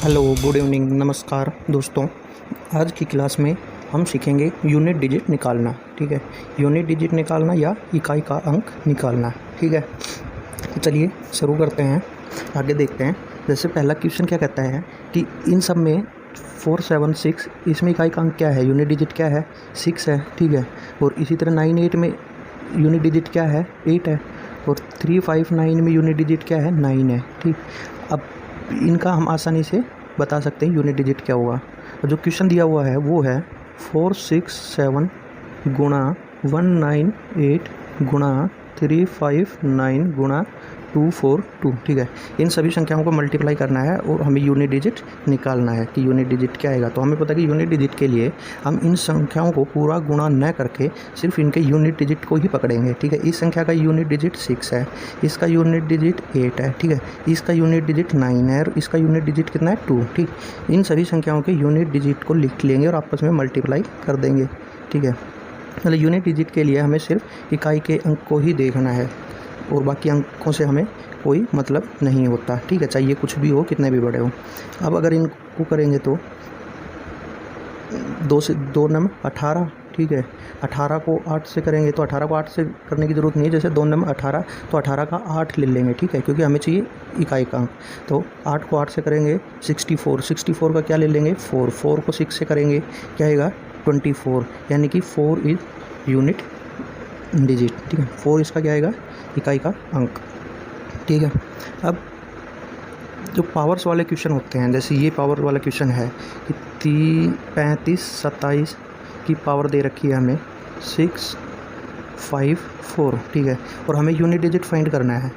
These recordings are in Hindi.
हेलो, गुड इवनिंग, नमस्कार दोस्तों। आज की क्लास में हम सीखेंगे यूनिट डिजिट निकालना। ठीक है, यूनिट डिजिट निकालना या इकाई का अंक निकालना। ठीक है, तो चलिए शुरू करते हैं, आगे देखते हैं। जैसे पहला क्वेश्चन क्या कहता है कि इन सब में 476, इसमें इकाई का अंक क्या है, यूनिट डिजिट क्या है, 6 है। ठीक है, और इसी तरह 98 में यूनिट डिजिट क्या है, 8 है। और 359 में यूनिट डिजिट क्या है, 9 है। ठीक, अब इनका हम आसानी से बता सकते हैं यूनिट डिजिट क्या होगा। और जो क्वेश्चन दिया हुआ है वो है 467 गुणा 198 गुणा 359 गुणा 242। ठीक है, इन सभी संख्याओं को मल्टीप्लाई करना है और हमें यूनिट डिजिट निकालना है कि यूनिट डिजिट क्या आएगा। तो हमें पता है कि यूनिट डिजिट के लिए हम इन संख्याओं को पूरा गुणा न करके सिर्फ इनके यूनिट डिजिट को ही पकड़ेंगे। ठीक है, इस संख्या का यूनिट डिजिट 6 है, इसका यूनिट डिजिट 8 है। ठीक है, इसका यूनिट डिजिट 9 है और इसका यूनिट डिजिट कितना है, 2। ठीक, इन सभी संख्याओं के यूनिट डिजिट को लिख लेंगे और आपस में मल्टीप्लाई कर देंगे। ठीक है, मतलब यूनिट डिजिट के लिए हमें सिर्फ इकाई के अंक को ही देखना है और बाकी अंकों से हमें कोई मतलब नहीं होता। ठीक है, चाहिए कुछ भी हो, कितने भी बड़े हो। अब अगर इनको करेंगे तो 2 से 2 नम 18। ठीक है, 18 को 8 से करेंगे तो 18 को 8 से करने की ज़रूरत नहीं है। जैसे 2 नम 18 तो 18 का 8 ले लेंगे। ठीक है, क्योंकि हमें चाहिए इकाई का अंक। तो 8 को 8 से करेंगे 64, 64 का क्या ले लेंगे, 4, 4 को 6 से करेंगे क्या आएगा, 24, यानी कि 4 इज यूनिट डिजिट। ठीक है, 4 इसका क्या आएगा, इकाई का अंक। ठीक है, अब जो पावर्स वाले क्वेश्चन होते हैं, जैसे ये पावर वाला क्वेश्चन है कि 35 27 की पावर दे रखी है हमें 654। ठीक है, और हमें यूनिट डिजिट फाइंड करना है।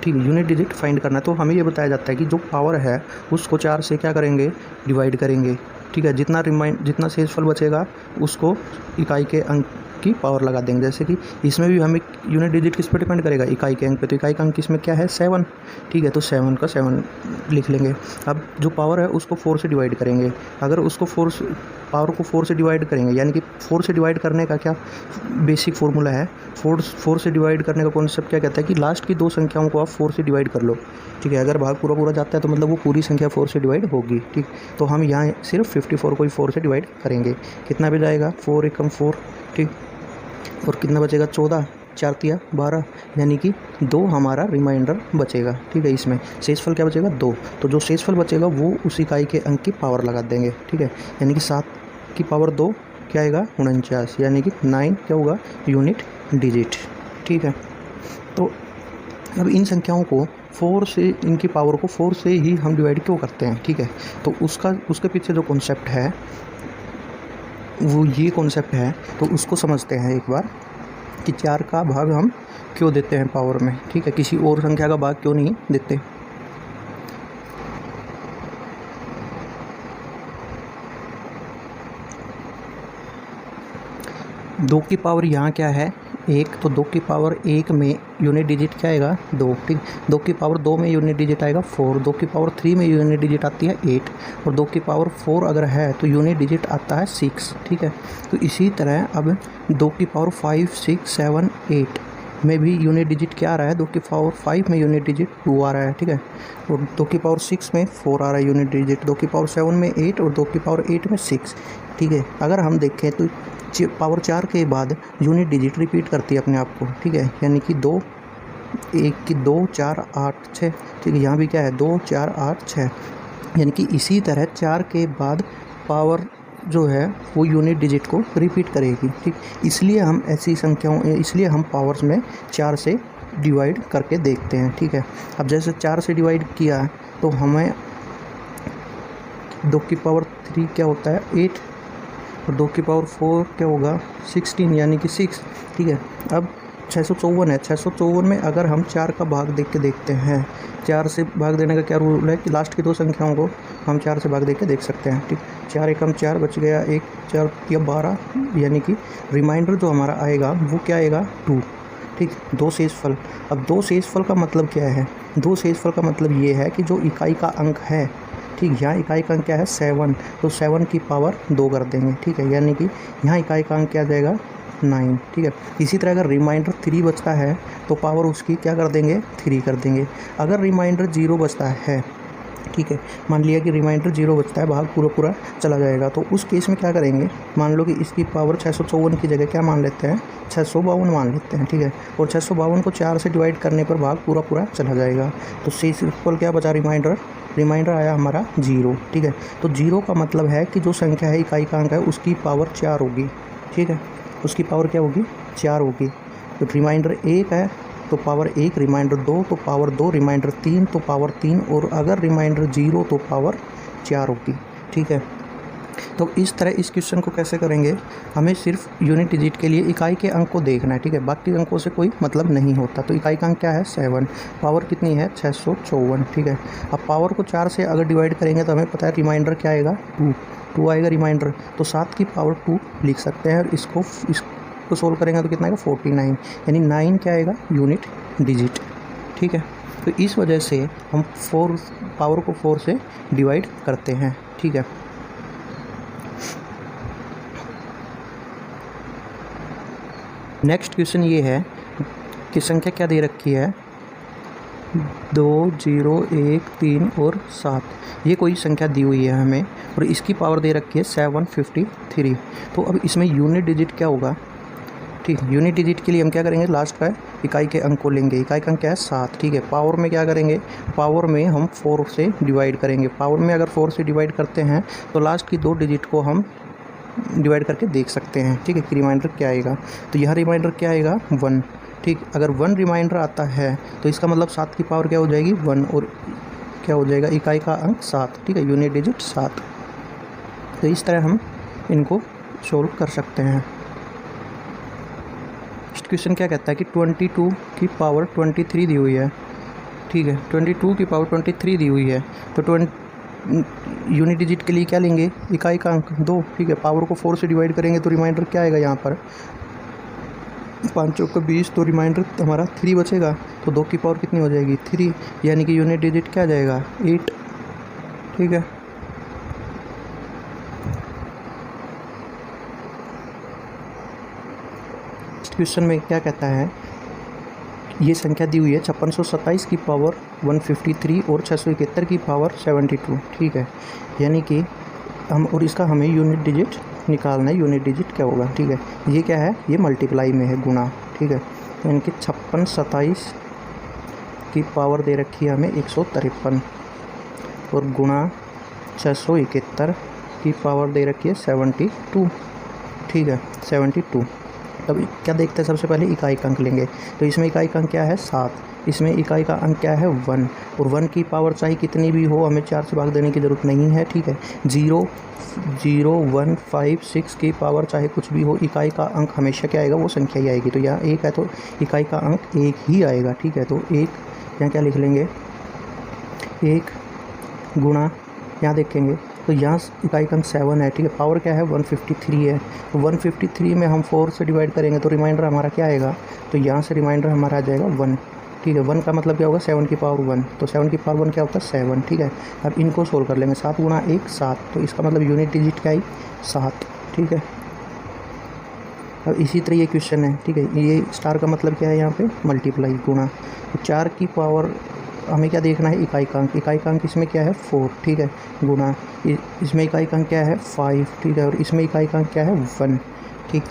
ठीक है, यूनिट डिजिट फाइंड करना है तो हमें ये बताया जाता है कि जो पावर है उसको 4 से क्या करेंगे, डिवाइड करेंगे। ठीक है, जितना शेषफल बचेगा उसको इकाई के अंक की पावर लगा देंगे। जैसे कि इसमें भी हमें यूनिट डिजिट किस पे डिपेंड करेगा, इकाई के अंक पे। तो इकाई का अंक इसमें क्या है, 7। ठीक है, तो 7 का 7 लिख लेंगे। अब जो पावर है उसको 4 से डिवाइड करेंगे। अगर उसको पावर को 4 से डिवाइड करेंगे, यानी कि 4 से डिवाइड करने का क्या बेसिक फॉर्मूला है, 4 से डिवाइड करने का कॉन्सेप्ट क्या कहता है कि लास्ट की 2 संख्याओं को आप 4 से डिवाइड कर लो। ठीक है, अगर भाग पूरा जाता है तो मतलब वो पूरी संख्या 4 से डिवाइड होगी। ठीक, तो हम यहाँ सिर्फ 54 को ही 4 से डिवाइड करेंगे। कितना भी जाएगा, 4 एकम 4। ठीक, और कितना बचेगा, 14, 4 तिया 12, यानी कि 2 हमारा रिमाइंडर बचेगा। ठीक है, इसमें शेषफल क्या बचेगा, 2। तो जो शेषफल बचेगा वो उस इकाई के अंक की पावर लगा देंगे। ठीक है, यानी कि 7 की पावर 2 क्या आएगा, 49, यानी कि 9 क्या होगा, यूनिट डिजिट। ठीक है, तो अब इन संख्याओं को 4 से, इनकी पावर को 4 से ही हम डिवाइड क्यों करते हैं। ठीक है, तो उसके पीछे जो कॉन्सेप्ट है वो ये कॉन्सेप्ट है, तो उसको समझते हैं एक बार कि 4 का भाग हम क्यों देते हैं पावर में। ठीक है, किसी और संख्या का भाग क्यों नहीं देते। दो की पावर यहाँ क्या है, 1, तो 2 की पावर 1 में यूनिट डिजिट क्या आएगा, 2। ठीक, 2 की पावर 2 में यूनिट डिजिट आएगा 4, 2 की पावर 3 में यूनिट डिजिट आती है 8, और 2 की पावर 4 अगर है तो यूनिट डिजिट आता है 6। ठीक है, तो इसी तरह अब 2 की पावर 5 6 7 8 में भी यूनिट डिजिट क्या आ रहा है, 2 की पावर 5 में यूनिट डिजिट 2 आ रहा है। ठीक है, और 2 की पावर 6 में 4 आ रहा है यूनिट डिजिट, 2 की पावर 7 में 8 और 2 की पावर 8 में 6। ठीक है, अगर हम देखें तो पावर 4 के बाद यूनिट डिजिट रिपीट करती है अपने आप को। ठीक है, यानी कि 2 1 की 2 4 8 6। ठीक है, यहाँ भी क्या है, 2 4 8 6, यानी कि इसी तरह 4 के बाद पावर जो है वो यूनिट डिजिट को रिपीट करेगी। ठीक, इसलिए हम ऐसी संख्याओं, इसलिए हम पावर्स में 4 से डिवाइड करके देखते हैं। ठीक है, अब जैसे 4 से डिवाइड किया तो हमें 2 की पावर 3 क्या होता है, 8, और 2 की पावर 4 क्या होगा, 16, यानी कि 6। ठीक है, अब 654 है, 654 में अगर हम 4 का भाग देख के देखते हैं, 4 से भाग देने का क्या रूल है कि लास्ट की 2 संख्याओं को हम 4 से भाग दे के देख सकते हैं। ठीक, 4 एकम 4 बच गया, 1 4 या 12, यानी कि रिमाइंडर जो हमारा आएगा वो क्या आएगा, 2। ठीक, 2 शेषफल। अब 2 शेषफल का मतलब क्या है, 2 शेषफल का मतलब ये है कि जो इकाई का अंक है, ठीक, यहाँ इकाई का अंक क्या है, 7, तो 7 की पावर 2 कर देंगे। ठीक है, यानी कि यहाँ इकाई का अंक क्या आ जाएगा, 9। ठीक है, इसी तरह अगर रिमाइंडर 3 बचता है तो पावर उसकी क्या कर देंगे, 3 कर देंगे। अगर रिमाइंडर 0 बचता है ठीक है। मान लिया कि रिमाइंडर 0 बचता है, भाग पूरा पूरा चला जाएगा, तो उस केस में क्या करेंगे, मान लो कि इसकी पावर 654 की जगह क्या मान लेते हैं, 652 मान लेते हैं, ठीक है। और 652 को 4 से डिवाइड करने पर भाग पूरा पूरा चला जाएगा, तो सिंपल क्या बचा, रिमाइंडर आया हमारा 0, ठीक है। तो 0 का मतलब है कि जो संख्या है, इकाई का अंक है, उसकी पावर 4 होगी, ठीक है। उसकी पावर क्या होगी, 4 होगी। तो रिमाइंडर 1 है तो पावर 1, रिमाइंडर 2 तो पावर 2, रिमाइंडर 3 तो पावर 3, और अगर रिमाइंडर 0 तो पावर 4 होगी, ठीक है। तो इस तरह इस क्वेश्चन को कैसे करेंगे, हमें सिर्फ यूनिट डिजिट के लिए इकाई के अंक को देखना है, ठीक है। बाकी अंकों से कोई मतलब नहीं होता। तो इकाई का अंक क्या है, 7, पावर कितनी है, 654, ठीक है। अब पावर को 4 से अगर डिवाइड करेंगे तो हमें पता है रिमाइंडर क्या आएगा, 2 आएगा रिमाइंडर, तो 7 की पावर 2 लिख सकते हैं। और इसको सोल्व करेंगे तो कितना आएगा, 49, यानी 9 क्या आएगा, यूनिट डिजिट, ठीक है। तो इस वजह से हम पावर को 4 से डिवाइड करते हैं, ठीक है। नेक्स्ट क्वेश्चन ये है कि संख्या क्या दे रखी है, 2, 0, 1, 3 और 7, ये कोई संख्या दी हुई है हमें, और इसकी पावर दे रखी है 753। तो अब इसमें यूनिट डिजिट क्या होगा, ठीक है। यूनिट डिजिट के लिए हम क्या करेंगे, लास्ट का इकाई के अंक को लेंगे, इकाई का अंक क्या है, 7, ठीक है। पावर में क्या करेंगे, पावर में हम 4 से डिवाइड करेंगे। पावर में अगर 4 से डिवाइड करते हैं तो लास्ट की 2 डिजिट को हम डिवाइड करके देख सकते हैं, ठीक है, कि रिमाइंडर क्या आएगा। तो यह रिमाइंडर क्या आएगा, 1, ठीक। अगर 1 रिमाइंडर आता है तो इसका मतलब 7 की पावर क्या हो जाएगी, 1, और क्या हो जाएगा, इकाई का अंक 7, ठीक है, यूनिट डिजिट 7। तो इस तरह हम इनको सोल्व कर सकते हैं। नेक्स्ट क्वेश्चन क्या कहता है कि 22 की पावर 23 दी हुई है, ठीक है। 22 की पावर 23 दी हुई है, तो यूनिट डिजिट के लिए क्या लेंगे, इकाई का अंक 2, ठीक है। पावर को 4 से डिवाइड करेंगे तो रिमाइंडर क्या आएगा, यहाँ पर 5 चौके 20, तो रिमाइंडर हमारा 3 बचेगा, तो 2 की पावर कितनी हो जाएगी, 3, यानी कि यूनिट डिजिट क्या आ जाएगा, 8, ठीक है। क्वेश्चन में क्या कहता है, ये संख्या दी हुई है 5627 की पावर 153 और 671 की पावर 72, ठीक है। यानी कि और इसका हमें यूनिट डिजिट निकालना है, यूनिट डिजिट क्या होगा, ठीक है। ये क्या है, ये मल्टीप्लाई में है, गुणा, ठीक है। तो इनकी 5627 की पावर दे रखी है हमें 153, और गुणा 671 की पावर दे रखी है 72, ठीक है, 72। अब क्या देखते हैं, सबसे पहले इकाई का अंक लेंगे। तो इसमें इकाई का अंक क्या है, 7, इसमें इकाई का अंक क्या है, 1, और 1 की पावर चाहे कितनी भी हो, हमें 4 से भाग देने की ज़रूरत नहीं है, ठीक है। 0, 0, 1, 5, 6 की पावर चाहे कुछ भी हो, इकाई का अंक हमेशा क्या आएगा, वो संख्या ही आएगी। तो यहाँ 1 है तो इकाई का अंक 1 ही आएगा, ठीक है। तो 1 यहाँ क्या लिख लेंगे, 1 गुणा, यहाँ देखेंगे तो यहाँ इकाई का अंक 7 है, ठीक है। पावर क्या है, 153 है, तो 153 में हम 4 से डिवाइड करेंगे तो रिमाइंडर हमारा क्या आएगा, तो यहाँ से रिमाइंडर हमारा आ जाएगा 1, ठीक है। 1 का मतलब क्या होगा, 7 की पावर 1, तो 7 की पावर 1 क्या होता है, 7, ठीक है। अब इनको सोल्व कर लेंगे, 7 गुणा 1, 7, तो इसका मतलब यूनिट डिजिट क्या आई, 7, ठीक है। अब इसी तरह ये क्वेश्चन है, ठीक है। ये स्टार का मतलब क्या है, यहाँ पे मल्टीप्लाई, गुणा, तो 4 की पावर हमें क्या देखना है, इकाई का अंक, इकाई का अंक इसमें क्या है, 4, ठीक है, गुणा इसमें इकाई का अंक क्या है, 5, ठीक है, और इसमें इकाई का अंक क्या है, 1, ठीक।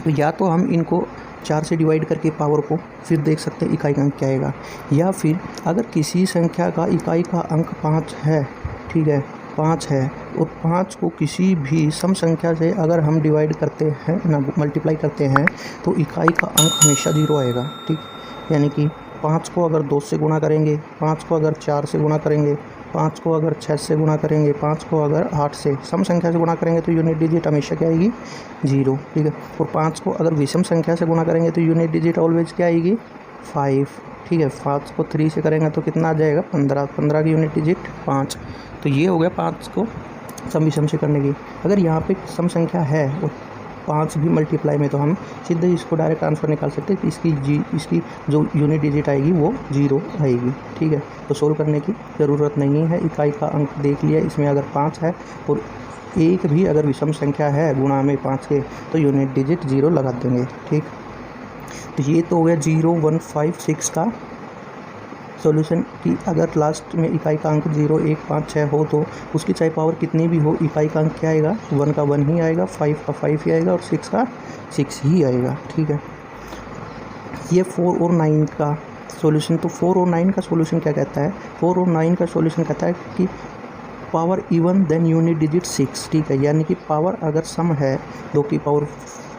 तो या तो हम इनको 4 से डिवाइड करके पावर को फिर देख सकते हैं इकाई का अंक क्या आएगा, या फिर अगर किसी संख्या का इकाई का अंक 5 है, ठीक है, 5 है, और 5 को किसी भी सम संख्या से अगर हम डिवाइड करते हैं ना, मल्टीप्लाई करते हैं, तो इकाई का अंक हमेशा 0 आएगा, ठीक। यानी कि 5 को अगर 2 से गुणा करेंगे, 5 को अगर 4 से गुणा करेंगे, 5 को अगर 6 से गुणा करेंगे, 5 को अगर 8 से सम संख्या से गुणा करेंगे तो यूनिट डिजिट हमेशा क्या आएगी, 0, ठीक है। और 5 को अगर विषम संख्या से गुणा करेंगे तो यूनिट डिजिट ऑलवेज क्या आएगी, 5, ठीक है। 5 को 3 से करेंगे तो कितना आ जाएगा, 15, 15 की यूनिट डिजिट 5। तो ये हो गया 5 को सम विषम से करने की। अगर यहाँ पे सम संख्या है और 5 भी मल्टीप्लाई में, तो हम सीधे इसको डायरेक्ट आंसर निकाल सकते हैं कि इसकी जो यूनिट डिजिट आएगी वो 0 आएगी, ठीक है। तो सोल्व करने की ज़रूरत नहीं है, इकाई का अंक देख लिया, इसमें अगर 5 है और 1 भी अगर विषम संख्या है गुणा में 5 के, तो यूनिट डिजिट 0 लगा देंगे, ठीक। तो ये तो हो गया 0, 1, 5, 6 का सॉल्यूशन की अगर लास्ट में इकाई का अंक 0, 1, 5, 6 हो तो उसकी चाहे पावर कितनी भी हो, इकाई का अंक क्या आएगा, 1 का 1 ही आएगा, 5 का 5 ही आएगा और 6 का 6 ही आएगा। ठीक है, ये 4 और 9 का सॉल्यूशन। तो 4 और 9 का सॉल्यूशन क्या कहता है, 4 और 9 का सॉल्यूशन कहता है कि power even then unit digit 6। ठीक है, यानी कि पावर अगर सम है 2 की पावर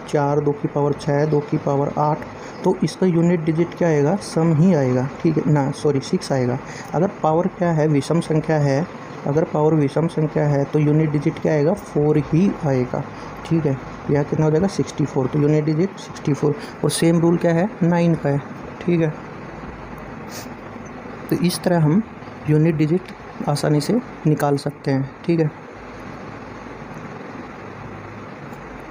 4, 2 की पावर 6, 2 की पावर 8, तो इसका यूनिट डिजिट क्या आएगा, सम ही आएगा। ठीक है ना, सॉरी 6 आएगा। अगर पावर क्या है, विषम संख्या है, अगर पावर विषम संख्या है तो यूनिट डिजिट क्या आएगा, 4 ही आएगा। ठीक है, यह कितना हो जाएगा, 64, तो यूनिट डिजिट 64। और सेम रूल क्या है, 9 का है। ठीक है, तो इस तरह हम यूनिट डिजिट आसानी से निकाल सकते हैं। ठीक है,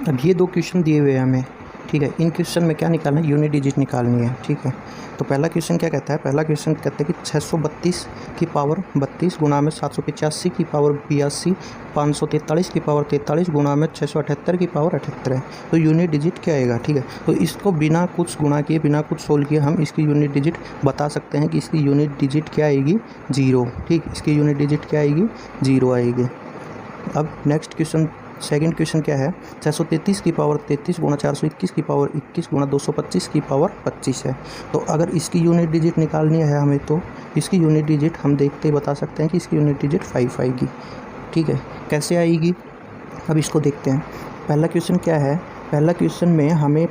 अब ये 2 क्वेश्चन दिए हुए हैं हमें। ठीक है, इन क्वेश्चन में क्या निकालना है, यूनिट डिजिट निकालनी है। ठीक है, तो पहला क्वेश्चन क्या कहता है, पहला क्वेश्चन कहता है कि 632 की पावर 32 गुणा में 785 की पावर 82, 543 की पावर 43 गुणा में 678 की पावर 78 है। तो यूनिट डिजिट क्या आएगा। ठीक है, तो इसको बिना कुछ गुणा किए, बिना कुछ सोल्व किए हम इसकी यूनिट डिजिट बता सकते हैं कि इसकी यूनिट डिजिट क्या आएगी, 0। ठीक, इसकी यूनिट डिजिट क्या आएगी, 0 आएगी। अब नेक्स्ट क्वेश्चन, सेकंड क्वेश्चन क्या है, 633 की पावर 33 गुणा 421 की पावर 21 गुणा 225 की पावर 25 है। तो अगर इसकी यूनिट डिजिट निकालनी है हमें, तो इसकी यूनिट डिजिट हम देखते ही बता सकते हैं कि इसकी यूनिट डिजिट 5 आएगी। ठीक है, कैसे आएगी, अब इसको देखते हैं। पहला क्वेश्चन क्या है, पहला क्वेश्चन में हमें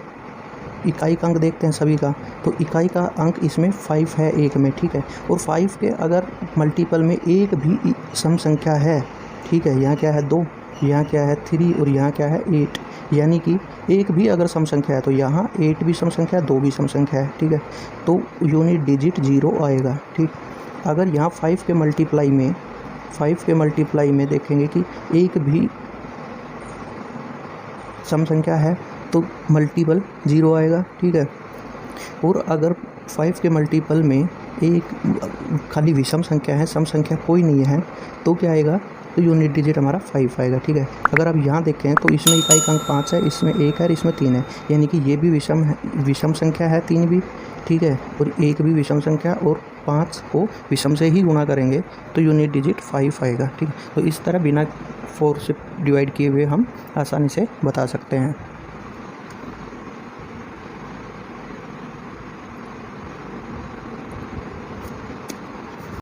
इकाई का अंक देखते हैं सभी का, तो इकाई का अंक इसमें 5 है एक में। ठीक है, और 5 के अगर मल्टीपल में एक भी सम संख्या है, ठीक है, यहाँ क्या है 2, यहाँ क्या है 3 और यहाँ क्या है 8, यानी कि एक भी अगर सम संख्या है तो यहाँ 8 भी सम संख्या है, 2 भी सम संख्या है। ठीक है, तो यूनिट डिजिट 0 आएगा। ठीक, अगर यहाँ 5 के मल्टीप्लाई में देखेंगे कि एक भी सम संख्या है तो मल्टीपल 0 आएगा। ठीक है, और अगर 5 के मल्टीपल में एक खाली विषम संख्या है, सम संख्या कोई नहीं है, तो क्या आएगा, तो यूनिट डिजिट हमारा 5 आएगा। ठीक है, अगर आप यहाँ देखें तो इसमें इकाई का अंक 5 है, इसमें 1 है, इसमें 3 है, यानी कि ये भी विषम संख्या है, 3 भी। ठीक है, और 1 भी विषम संख्या, और 5 को विषम से ही गुणा करेंगे तो यूनिट डिजिट 5 आएगा। ठीक है, तो इस तरह बिना 4 से डिवाइड किए हुए हम आसानी से बता सकते हैं।